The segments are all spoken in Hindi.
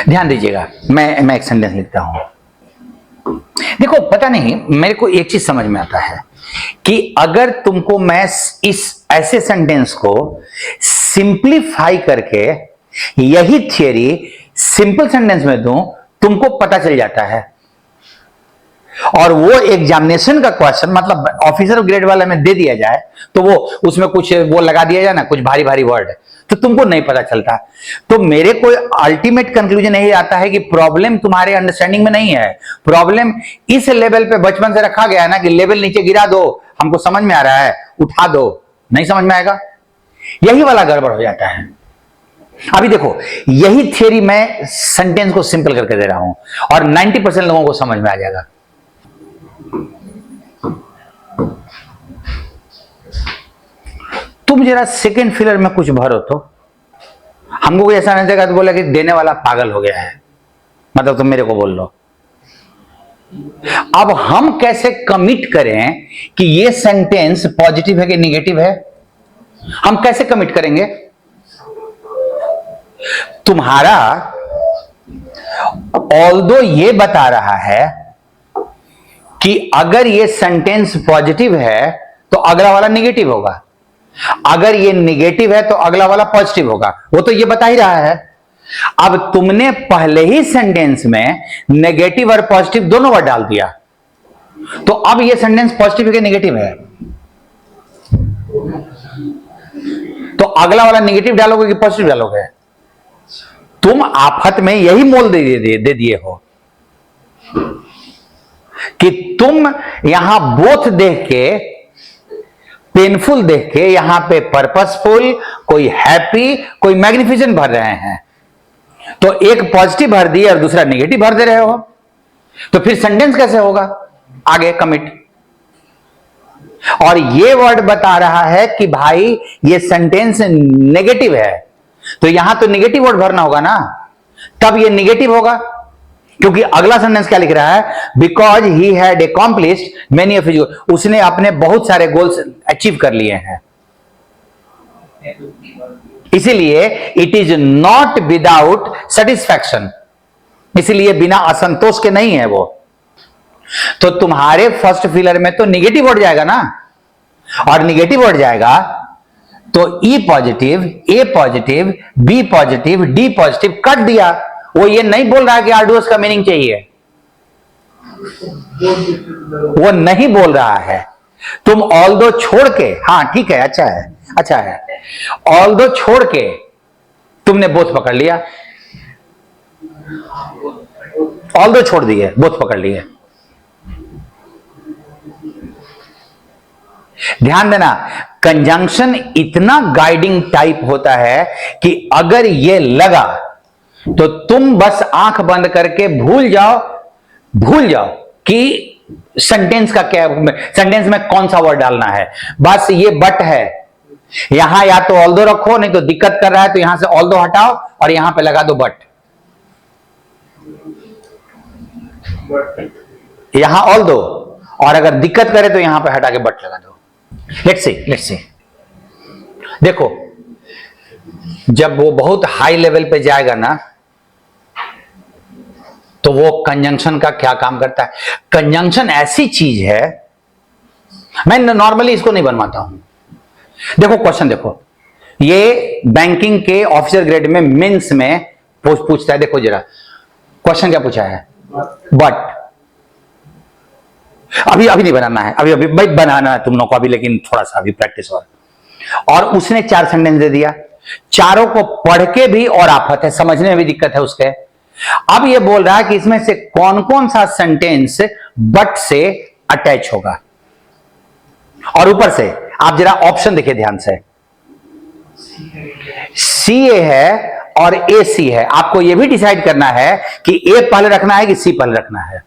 ध्यान दीजिएगा, मैं एक सेंटेंस लिखता हूं। देखो पता नहीं, मेरे को एक चीज समझ में आता है कि अगर तुमको मैं इस ऐसे सेंटेंस को सिंप्लीफाई करके यही थियरी सिंपल सेंटेंस में दूं, तुमको पता चल जाता है। और वो एग्जामिनेशन का क्वेश्चन, मतलब ऑफिसर ग्रेड वाला में दे दिया जाए तो वो उसमें कुछ वो लगा दिया जाए ना, कुछ भारी भारी वर्ड, तो तुमको नहीं पता चलता। तो मेरे को अल्टीमेट कंक्लूजन यही आता है कि प्रॉब्लम तुम्हारे अंडरस्टैंडिंग में नहीं है, प्रॉब्लम इस लेवल पे बचपन से रखा गया है ना कि लेवल नीचे गिरा दो, हमको समझ में आ रहा है, उठा दो, नहीं समझ में आएगा, यही वाला गड़बड़ हो जाता है। अभी देखो, यही थियरी मैं सेंटेंस को सिंपल करके दे रहा हूं और 90% लोगों को समझ में आ जाएगा। तुम जरा सेकेंड फिलर में कुछ भरो तो हमको कोई ऐसा नहीं देगा तो बोला कि देने वाला पागल हो गया है, मतलब तुम मेरे को बोल लो। अब हम कैसे कमिट करें कि ये सेंटेंस पॉजिटिव है कि नेगेटिव है? हम कैसे कमिट करेंगे? तुम्हारा ऑल्दो ये बता रहा है कि अगर ये सेंटेंस पॉजिटिव है तो अगला वाला नेगेटिव होगा, अगर ये नेगेटिव है तो अगला वाला पॉजिटिव होगा, वो तो ये बता ही रहा है। अब तुमने पहले ही सेंटेंस में नेगेटिव और पॉजिटिव दोनों वर्ड डाल दिया, तो अब ये सेंटेंस पॉजिटिव है कि नेगेटिव है? तो अगला वाला नेगेटिव डालोगे कि पॉजिटिव डालोगे? तुम आफत में यही मोल दे दिए हो कि तुम यहां बोथ देख के, पेनफुल देख के, यहां पे पर्पसफुल, कोई हैप्पी, कोई मैग्निफिसेंट भर रहे हैं, तो एक पॉजिटिव भर दिए और दूसरा नेगेटिव भर दे रहे हो, तो फिर सेंटेंस कैसे होगा आगे कमिट? और ये वर्ड बता रहा है कि भाई ये सेंटेंस नेगेटिव है, तो यहां तो नेगेटिव वर्ड भरना होगा ना, तब ये नेगेटिव होगा, क्योंकि अगला सेंटेंस क्या लिख रहा है? Because he had accomplished many of his, उसने अपने बहुत सारे गोल्स अचीव कर लिए हैं, इसीलिए it is not without satisfaction, इसलिए बिना असंतोष के नहीं है वो। तो तुम्हारे फर्स्ट फिलर में तो निगेटिव वर्ड जाएगा ना, और निगेटिव वर्ड जाएगा तो E positive, A positive, B positive, D positive cut दिया। वो ये नहीं बोल रहा है कि आर्डुअस का मीनिंग चाहिए, वो नहीं बोल रहा है। तुम ऑल दो छोड़ के, हाँ ठीक है, अच्छा है, अच्छा है, ऑल दो छोड़ के तुमने बोथ पकड़ लिया, ऑल दो छोड़ दिए, बोथ पकड़ लिए। ध्यान देना, कंजंक्शन इतना गाइडिंग टाइप होता है कि अगर ये लगा तो तुम बस आंख बंद करके भूल जाओ कि सेंटेंस का क्या, सेंटेंस में कौन सा वर्ड डालना है। बस ये बट है, यहां या तो ऑल्दो रखो, नहीं तो दिक्कत कर रहा है तो यहां से ऑल्दो हटाओ और यहां पे लगा दो बट, यहां ऑल्दो, और अगर दिक्कत करे तो यहां पे हटा के बट लगा दो। लेट्स सी देखो, जब वो बहुत हाई लेवल पे जाएगा ना, तो वो कंजंक्शन का क्या काम करता है? कंजंक्शन ऐसी चीज है, मैं नॉर्मली इसको नहीं बनवाता हूं। देखो क्वेश्चन देखो, ये बैंकिंग के ऑफिसर ग्रेड में मेंस में पूछता है। देखो जरा क्वेश्चन क्या पूछा है? बट अभी नहीं बनाना है, अभी बनाना है तुम लोग को अभी, लेकिन थोड़ा सा अभी प्रैक्टिस और उसने 4 सेंटेंस दे दिया, चारों को पढ़ के भी और आफत है, समझने में भी दिक्कत है उसके। अब ये बोल रहा है कि इसमें से कौन कौन सा सेंटेंस बट से अटैच होगा, और ऊपर से आप जरा ऑप्शन देखिए ध्यान से, सी ए है और ए सी है। आपको यह भी डिसाइड करना है कि ए पहले रखना है कि सी पहले रखना है,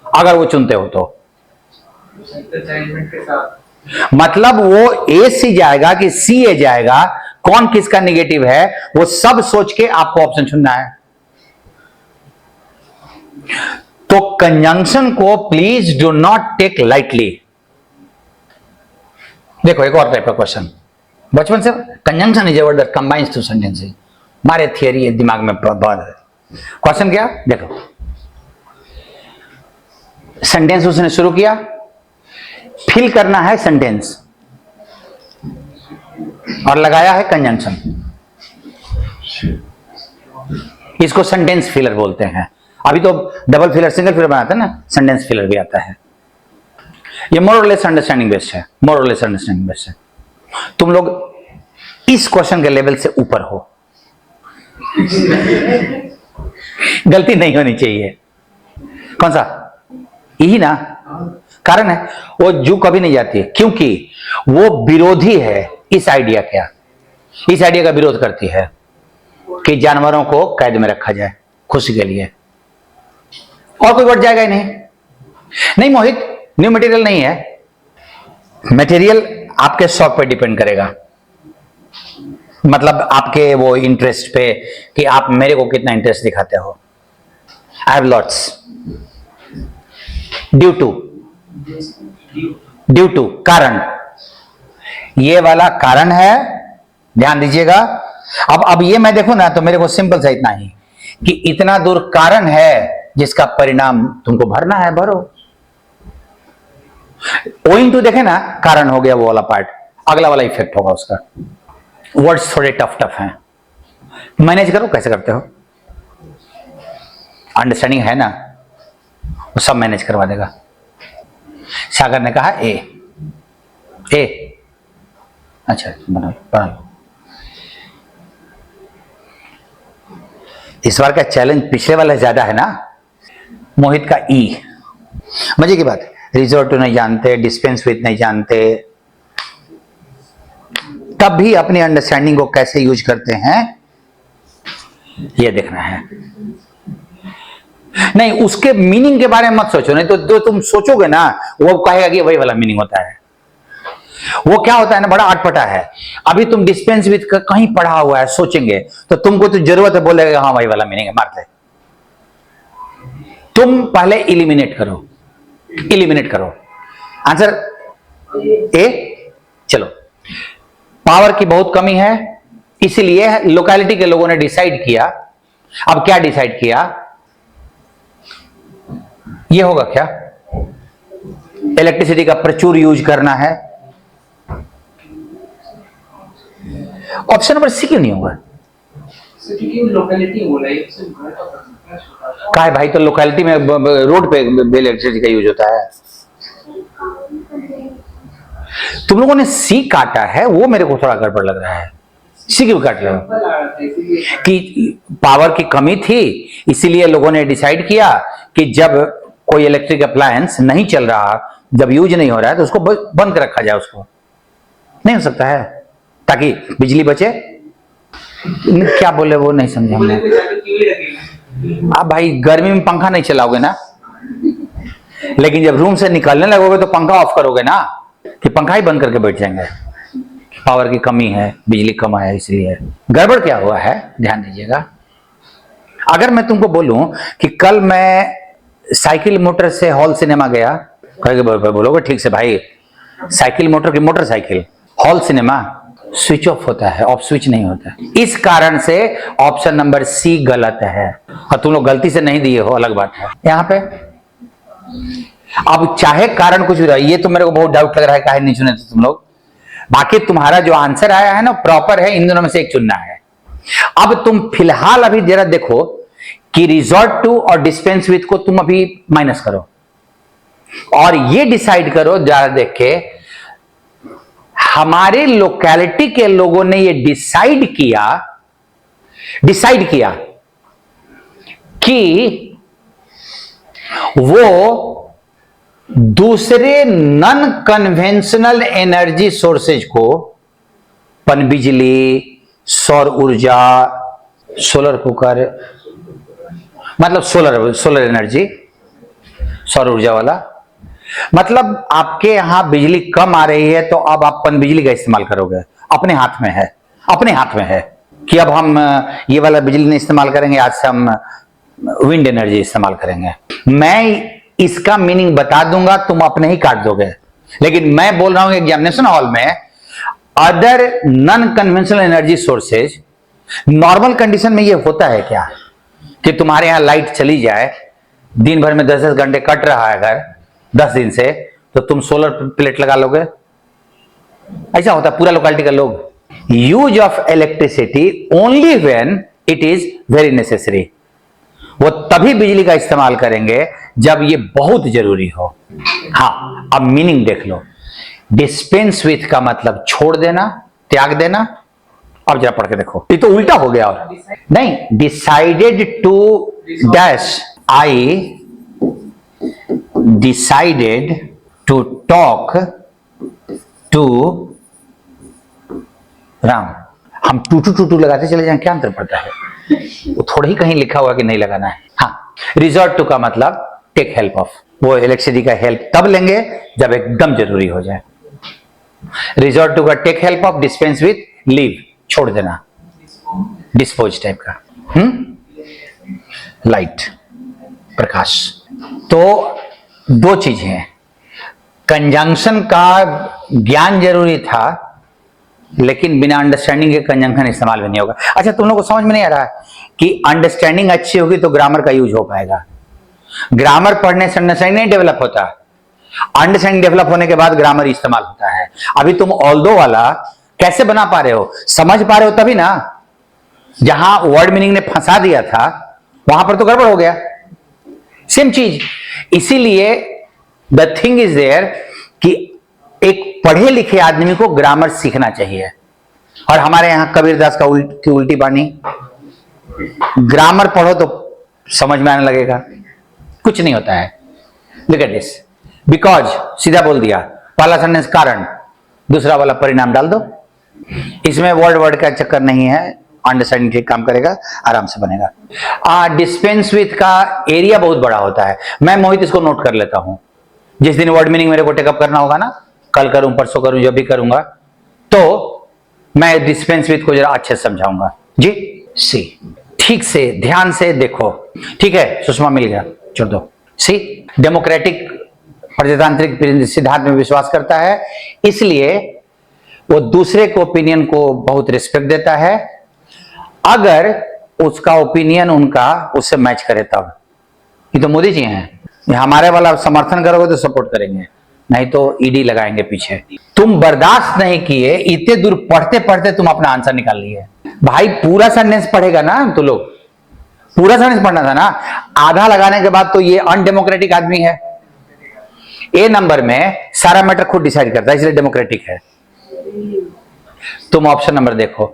अगर वो चुनते हो तो। मतलब वो ए सी जाएगा कि सी ए जाएगा, कौन किसका निगेटिव है, वो सब सोच के आपको ऑप्शन चुनना है। तो कंजंक्शन को please do not take lightly. देखो एक और टाइप का क्वेश्चन, बचपन से conjunction is a word that combines two sentences, हमारे थियरी दिमाग में बहुत है। क्वेश्चन क्या, देखो सेंटेंस उसने शुरू किया, फिल करना है सेंटेंस और लगाया है कंजंक्शन, इसको सेंटेंस फिलर बोलते हैं। अभी तो डबल फिलर सिंगल फिलर बनाते हैं ना, सेंटेंस फिलर भी आता है। ये मोर और लेस अंडरस्टैंडिंग बेस्ड है, मोर और लेस अंडरस्टैंडिंग बेस्ड है। तुम लोग इस क्वेश्चन के लेवल से ऊपर हो, गलती नहीं होनी चाहिए। कौन सा, यही ना कारण है, वो जू कभी नहीं जाती है क्योंकि वो विरोधी है इस आइडिया का, इस आइडिया का विरोध करती है कि जानवरों को कैद में रखा जाए खुशी के लिए, और कोई बढ़ जाएगा ही नहीं। नहीं मोहित, न्यू मटेरियल नहीं है, मटेरियल आपके शौक पे डिपेंड करेगा, मतलब आपके वो इंटरेस्ट पे कि आप मेरे को कितना इंटरेस्ट दिखाते हो। I have lots due to कारण, ये वाला कारण है, ध्यान दीजिएगा। अब ये मैं देखूं ना तो मेरे को सिंपल सा इतना ही कि इतना दूर कारण है जिसका परिणाम तुमको भरना है, भरो। ओइंग टू देखे ना, कारण हो गया वो वाला पार्ट, अगला वाला इफेक्ट होगा उसका। वर्ड्स थोड़े टफ हैं, मैनेज करो, कैसे करते हो, अंडरस्टैंडिंग है ना, वो सब मैनेज करवा देगा। सागर ने कहा ए, अच्छा बना। इस बार का चैलेंज पिछले वाला ज्यादा है ना। मोहित का ई, मजे की बात है, रिजोर्ट टू नहीं जानते, डिस्पेंस विथ नहीं जानते, तब भी अपनी अंडरस्टैंडिंग को कैसे यूज करते हैं ये देखना है। नहीं, उसके मीनिंग के बारे में मत सोचो, नहीं तो जो तुम सोचोगे ना वो कहेगा कि वही वाला मीनिंग होता है। वो क्या होता है ना, बड़ा अटपटा है। अभी तुम डिस्पेंस विथ कहीं पढ़ा हुआ है, सोचेंगे तो तुमको तो जरूरत है, बोलेगा हाँ वही वाला मीनिंग है, मार दे। तुम पहले इलिमिनेट करो आंसर ए। चलो, पावर की बहुत कमी है, इसीलिए लोकेलिटी के लोगों ने डिसाइड किया। अब क्या डिसाइड किया, ये होगा क्या, इलेक्ट्रिसिटी का प्रचुर यूज करना है। ऑप्शन नंबर सी क्यों नहीं होगा, लोकेलिटी बोला है, का है भाई, तो लोकेलिटी में रोड पे इलेक्ट्रिसिटी का यूज होता है। तुम लोगों ने सी काटा है, वो मेरे को थोड़ा गड़बड़ लग रहा है। सी क्यों काट रहे हो, कि पावर की कमी थी इसीलिए लोगों ने डिसाइड किया कि जब कोई इलेक्ट्रिक अप्लायंस नहीं चल रहा, जब यूज नहीं हो रहा है तो उसको बंद कर रखा जाए। उसको नहीं हो सकता है ताकि बिजली बचे। क्या बोले वो नहीं समझा हमने। अब भाई गर्मी में पंखा नहीं चलाओगे ना, लेकिन जब रूम से निकलने लगोगे तो पंखा ऑफ करोगे ना, कि पंखा ही बंद करके बैठ जाएंगे। पावर की कमी है, बिजली कम है, इसलिए गड़बड़ क्या हुआ है ध्यान दीजिएगा। अगर मैं तुमको बोलूं कि कल मैं साइकिल मोटर से हॉल सिनेमा गया, बोलोगे ठीक से भाई, साइकिल मोटर की motorcycle, hall cinema switch off होता है, ऑफ स्विच नहीं होता है। इस कारण से ऑप्शन नंबर सी गलत है, और तुम लोग गलती से नहीं दिए हो अलग बात है। यहां पे अब चाहे कारण कुछ भी रहा, ये तो मेरे को बहुत डाउट लग रहा है, काहे नहीं चुने थे तुम लोग। बाकी तुम्हारा जो आंसर आया है ना प्रॉपर है, इन दोनों में से एक चुनना है। अब तुम फिलहाल अभी जरा देखो कि रिजॉर्ट टू और डिस्पेंस विथ को तुम अभी माइनस करो और ये डिसाइड करो जरा देख के, हमारे लोकेलिटी के लोगों ने ये डिसाइड किया कि वो दूसरे नॉन कन्वेंशनल एनर्जी सोर्सेज को, पनबिजली, सौर ऊर्जा, सोलर कुकर, मतलब सोलर एनर्जी, सौर ऊर्जा वाला, मतलब आपके यहां बिजली कम आ रही है तो अब आप पनबिजली का इस्तेमाल करोगे। अपने हाथ में है कि अब हम ये वाला बिजली नहीं इस्तेमाल करेंगे, आज से हम विंड एनर्जी इस्तेमाल करेंगे। मैं इसका मीनिंग बता दूंगा, तुम अपने ही काट दोगे, लेकिन मैं बोल रहा हूं एग्जामिनेशन हॉल में other non conventional energy sources. Normal condition में ये होता है क्या कि तुम्हारे यहां लाइट चली जाए, दिन भर में 10-10 घंटे कट रहा है अगर 10 दिन से, तो तुम सोलर प्लेट लगा लोगे? ऐसा होता है पूरा लोकेलिटी का लोग। Use of electricity only when it is very necessary, वो तभी बिजली का इस्तेमाल करेंगे जब ये बहुत जरूरी हो। हाँ, अब मीनिंग देख लो। डिस्पेंस विथ का मतलब छोड़ देना, त्याग देना। अब जरा पढ़ के देखो, ये तो उल्टा हो गया। और नहीं, decided to dash, I decided to talk to Ram. हम टू लगाते चले जाएं, क्या अंतर पड़ता है? वो थोड़ा ही कहीं लिखा हुआ कि नहीं लगाना है। हाँ, रिजॉर्ट टू का मतलब टेक हेल्प ऑफ, वो इलेक्ट्रिसिटी का हेल्प तब लेंगे जब एकदम जरूरी हो जाए। रिजॉर्ट टू का take help of, dispense with, leave, छोड़ देना, डिस्पोज टाइप का। लाइट, प्रकाश। तो दो चीजें हैं, कंजंक्शन का ज्ञान जरूरी था, लेकिन बिना अंडरस्टैंडिंग के कंजंक्शन इस्तेमाल भी नहीं होगा। अच्छा, तुम लोगों को समझ में नहीं आ रहा है कि अंडरस्टैंडिंग अच्छी होगी तो ग्रामर का यूज हो पाएगा। ग्रामर पढ़ने से अंडरस्टैंडिंग नहीं डेवलप होता, अंडरस्टैंडिंग डेवलप होने के बाद ग्रामर इस्तेमाल होता है। अभी तुम ऑल्दो वाला कैसे बना पा रहे हो, समझ पा रहे हो तभी ना। जहां वर्ड मीनिंग ने फंसा दिया था वहां पर तो गड़बड़ हो गया। सेम चीज, इसीलिए द थिंग इज देयर कि एक पढ़े लिखे आदमी को ग्रामर सीखना चाहिए। और हमारे यहां कबीरदास का उल्टी बानी, ग्रामर पढ़ो तो समझ में आने लगेगा, कुछ नहीं होता है। लुक एट दिस, बिकॉज सीधा बोल दिया, पहला सेंटेंस कारण, दूसरा वाला परिणाम डाल दो। इसमें वर्ड का चक्कर नहीं है, अंडरस्टैंडिंग ठीक काम करेगा, आराम से बनेगा। डिस्पेंस विथ का एरिया बहुत बड़ा होता है। मैं मोहित इसको नोट कर लेता हूं, जिस दिन वर्ड मीनिंग मेरे को टेकअप करना होगा ना, कल करूं परसों करूं जब भी करूंगा, तो मैं डिस्पेंस विथ को जरा अच्छे से समझाऊंगा। जी सी, ठीक से ध्यान से देखो। ठीक है, सुषमा मिल गया, छोड़ दो। सी, डेमोक्रेटिक प्रजातांत्रिक सिद्धांत में विश्वास करता है, इसलिए वो दूसरे के ओपिनियन को बहुत रिस्पेक्ट देता है, अगर उसका ओपिनियन उनका उससे मैच करे तब। ये तो मोदी जी हैं, हमारे वाला समर्थन करोगे तो सपोर्ट करेंगे, नहीं तो ईडी लगाएंगे पीछे। तुम बर्दाश्त नहीं किए, इतने दूर पढ़ते पढ़ते तुम अपना आंसर निकाल लिए। भाई पूरा सेंटेंस पढ़ेगा ना तो लोग, पूरा सेंटेंस पढ़ना था ना, आधा लगाने के बाद तो ये अनडेमोक्रेटिक आदमी है। ए नंबर में सारा मैटर खुद डिसाइड करता है, इसलिए डेमोक्रेटिक है। तुम ऑप्शन नंबर देखो,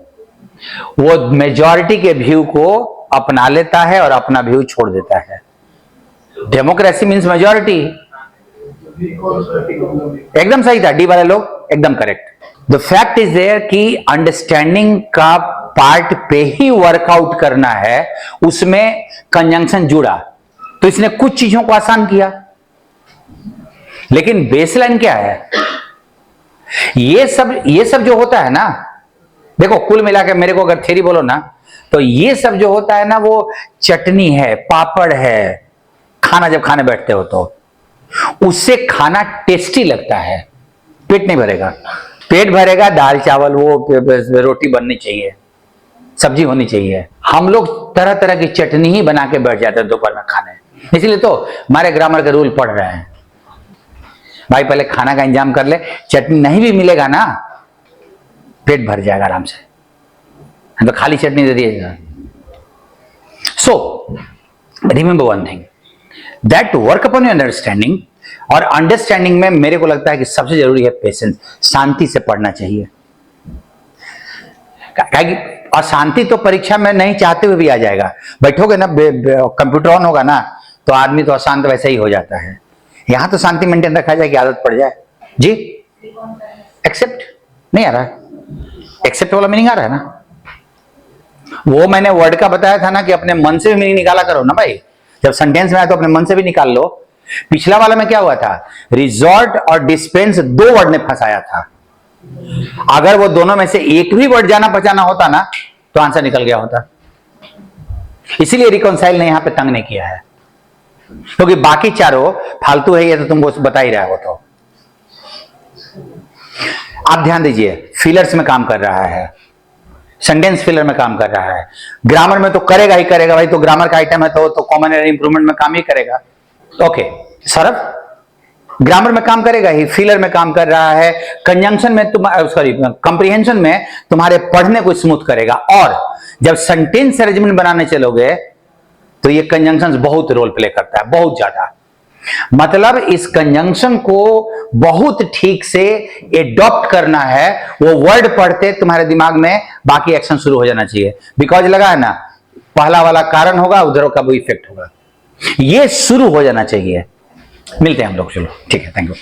वो मेजॉरिटी के व्यू को अपना लेता है और अपना व्यू छोड़ देता है। Democracy means majority. एकदम सही था, डी वाले लोग एकदम correct. The fact is there कि अंडरस्टैंडिंग का पार्ट पे ही वर्कआउट करना है, उसमें कंजंक्शन जुड़ा, तो इसने कुछ चीजों को आसान किया। लेकिन बेसलाइन क्या है? ये सब जो होता है ना, देखो कुल मिला के मेरे को अगर थ्योरी बोलो ना, तो ये सब जो होता है ना, वो चटनी है, पापड़ है। खाना जब खाने बैठते हो तो उससे खाना टेस्टी लगता है, पेट नहीं भरेगा। पेट भरेगा दाल चावल, वो रोटी बननी चाहिए, सब्जी होनी चाहिए। हम लोग तरह तरह की चटनी ही बना के बैठ जाते हैं दोपहर में खाने, इसलिए तो हमारे ग्रामर के रूल पढ़ रहे हैं। भाई पहले खाना का इंतजाम कर ले, चटनी नहीं भी मिलेगा ना, पेट भर जाएगा आराम से, तो खाली चटनी दे दिएगा। So remember one thing, that work upon your understanding. और अंडरस्टैंडिंग में मेरे को लगता है कि सबसे जरूरी है पेशेंस, शांति से पढ़ना चाहिए। और शांति तो परीक्षा में नहीं चाहते हुए भी आ जाएगा। बैठोगे ना, कंप्यूटर ऑन होगा ना, तो आदमी तो अशांत वैसे ही हो जाता है। यहां तो शांति मेंटेन रखा जाए कि आदत पड़ जाए। जी, एक्सेप्ट नहीं आ रहा है? एक्सेप्ट वाला मीनिंग आ रहा है ना? वो मैंने वर्ड का बताया था ना कि अपने मन से भी मीनिंग निकाला करो ना भाई। जब सेंटेंस में आया तो अपने मन से भी निकाल लो। पिछला वाला में क्या हुआ था? रिजॉर्ट और डिस्पेंस दो वर्ड ने फंसाया था। अगर वो दोनों में से एक भी वर्ड जाना बचाना होता ना, तो आंसर निकल गया होता। इसीलिए रिकॉन्साइल ने यहां पे तंग नहीं किया है, क्योंकि बाकी चारों फालतू है, ये तो तुमको बता ही रहा हो। तो आप ध्यान दीजिए, फिलर्स में काम कर रहा है। सेंटेंस फिलर में काम कर रहा है। ग्रामर में तो करेगा ही करेगा भाई, तो ग्रामर का आइटम है तो कॉमन एरर इंप्रूवमेंट में काम ही करेगा। ओके सौरभ, ग्रामर में काम करेगा ही, फिलर में काम कर रहा है, कंजंक्शन में सॉरी कंप्रीहेंशन में तुम्हारे पढ़ने को स्मूथ करेगा। और जब सेंटेंस अरेंजमेंट बनाने चलोगे तो ये कंजंक्शन बहुत रोल प्ले करता है, बहुत ज्यादा। मतलब इस कंजंक्शन को बहुत ठीक से एडॉप्ट करना है, वो वर्ड पढ़ते तुम्हारे दिमाग में बाकी एक्शन शुरू हो जाना चाहिए। बिकॉज लगा है ना, पहला वाला कारण होगा, उधर का वो इफेक्ट होगा, ये शुरू हो जाना चाहिए। मिलते हैं हम लोग, चलो ठीक है, थैंक यू।